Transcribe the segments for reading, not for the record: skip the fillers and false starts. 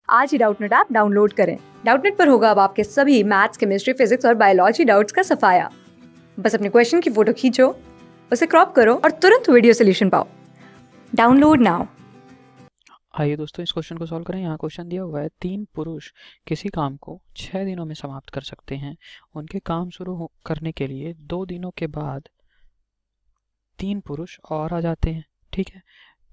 आज ही Doubtnut app download करें। Doubtnut पर होगा अब आपके सभी मैथ्स, केमिस्ट्री, फिजिक्स और बायोलॉजी डाउट्स का सफाया। बस अपने क्वेश्चन की फोटो खींचो, उसे क्रॉप करो और तुरंत वीडियो सोल्यूशन पाओ। Download now. आइए दोस्तों, इस क्वेश्चन को सॉल्व करें। यहाँ क्वेश्चन दिया हुआ है, 3 पुरुष किसी काम को 6 दिनों में समाप्त कर सकते हैं। उनके काम शुरू करने के लिए 2 दिनों के बाद 3 पुरुष और आ जाते हैं। ठीक है,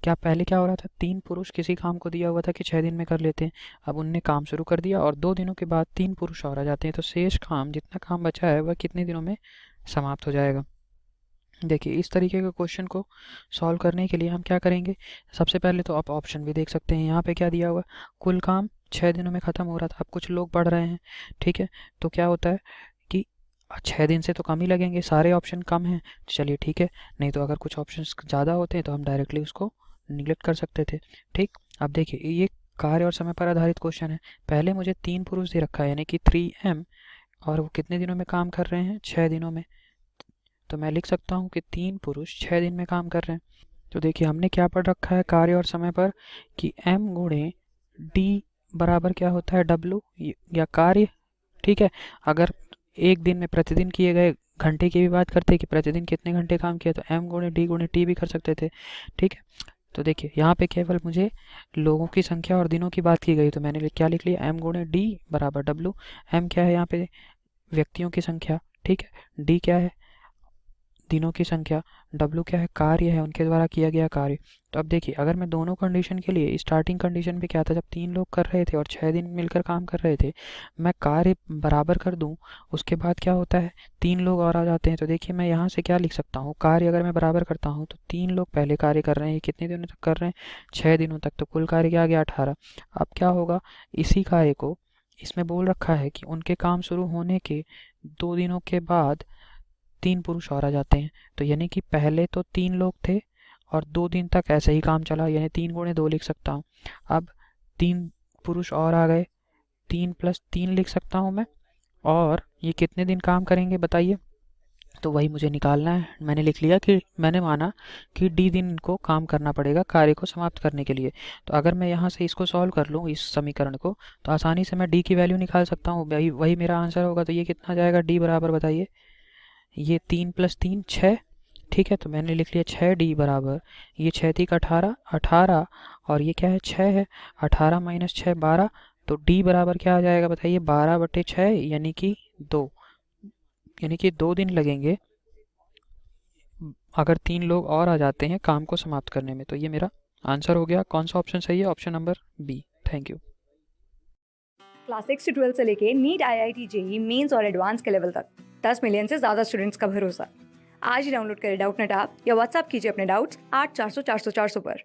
क्या पहले क्या हो रहा था, 3 पुरुष किसी काम को दिया हुआ था कि 6 दिन में कर लेते हैं। अब उनने काम शुरू कर दिया और 2 दिनों के बाद 3 पुरुष और आ जाते हैं, तो शेष काम, जितना काम बचा है, वह कितने दिनों में समाप्त हो जाएगा। देखिए, इस तरीके के क्वेश्चन को सॉल्व करने के लिए हम क्या करेंगे, सबसे पहले तो आप ऑप्शन भी देख सकते हैं। यहाँ पे क्या दिया हुआ है, कुल काम 6 दिनों में ख़त्म हो रहा था। अब कुछ लोग बढ़ रहे हैं, ठीक है, तो क्या होता है कि 6 दिन से तो कम ही लगेंगे, सारे ऑप्शन कम हैं, तो चलिए ठीक है। नहीं तो अगर कुछ ऑप्शन ज़्यादा होते हैं तो हम डायरेक्टली उसको निगलेक्ट कर सकते थे। ठीक, अब देखिए, ये कार्य और समय पर आधारित क्वेश्चन है। पहले मुझे 3 पुरुष दे रखा है, यानी कि 3M, और वो कितने दिनों में काम कर रहे हैं, 6 दिनों में। तो मैं लिख सकता हूँ कि 3 पुरुष 6 दिन में काम कर रहे हैं। तो देखिए, हमने क्या पढ़ रखा है कार्य और समय पर, कि M गुणे डी बराबर क्या होता है, W या कार्य। ठीक है, अगर एक दिन में प्रतिदिन किए गए घंटे की भी बात करते कि प्रतिदिन कितने घंटे काम किया, तो M गुणे D गुणे T भी कर सकते थे। ठीक है, तो देखिए, यहाँ पे केवल मुझे लोगों की संख्या और दिनों की बात की गई, तो मैंने क्या लिख लिया, M गुणे D बराबर W। M क्या है यहाँ पे, व्यक्तियों की संख्या। ठीक है, D क्या है, दिनों की संख्या। W क्या है, कार्य है, उनके द्वारा किया गया कार्य। तो अब देखिए, अगर मैं दोनों कंडीशन के लिए, स्टार्टिंग कंडीशन पे क्या था, जब 3 लोग कर रहे थे और 6 दिन मिलकर काम कर रहे थे, मैं कार्य बराबर कर दूं, उसके बाद क्या होता है, 3 लोग और आ जाते हैं। तो देखिए, मैं यहाँ से क्या लिख सकता हूँ, कार्य अगर मैं बराबर करता हूँ तो 3 लोग पहले कार्य कर रहे हैं, कितने दिनों तक कर रहे हैं, 6 दिनों तक, तो कुल कार्य क्या आ गया, 18। अब क्या होगा, इसी कार्य को, इसमें बोल रखा है कि उनके काम शुरू होने के 2 दिनों के बाद 3 पुरुष और आ जाते हैं। तो यानी कि पहले तो 3 लोग थे और 2 दिन तक ऐसे ही काम चला, यानी 3 गुणे 2 लिख सकता हूँ। अब 3 पुरुष और आ गए, 3 प्लस 3 लिख सकता हूँ मैं। और ये कितने दिन काम करेंगे बताइए, तो वही मुझे निकालना है। मैंने लिख लिया कि मैंने माना कि डी दिन इनको काम करना पड़ेगा कार्य को समाप्त करने के लिए। तो अगर मैं यहाँ से इसको सॉल्व कर लूँ, इस समीकरण को, तो आसानी से मैं डी की वैल्यू निकाल सकता हूँ। वही वही मेरा आंसर होगा। तो ये कितना जाएगा, डी बराबर बताइए, ये 3 प्लस 3 6। ठीक है, तो मैंने लिख लिया 6D बराबर, ये 6 तीक 18, 18, और ये क्या है, 6 है, 18 माइनस 6 12। तो D बराबर क्या आ जाएगा बताइए, 12/6, यानी कि 2, यानी कि 2 दिन लगेंगे अगर 3 लोग और आ जाते हैं काम को समाप्त करने में। तो ये मेरा आंसर हो गया। कौन सा ऑप्शन सही है, option number B. Thank you. Class 6 से 12 से लेके नीट, IIT, JEE मेंस और एडवांस के लेवल तक 10 मिलियन से ज्यादा स्टूडेंट्स का भरोसा। आज ही डाउनलोड करें डाउटनेट ऐप या व्हाट्सएप कीजिए अपने डाउट्स 8400 400 400 पर।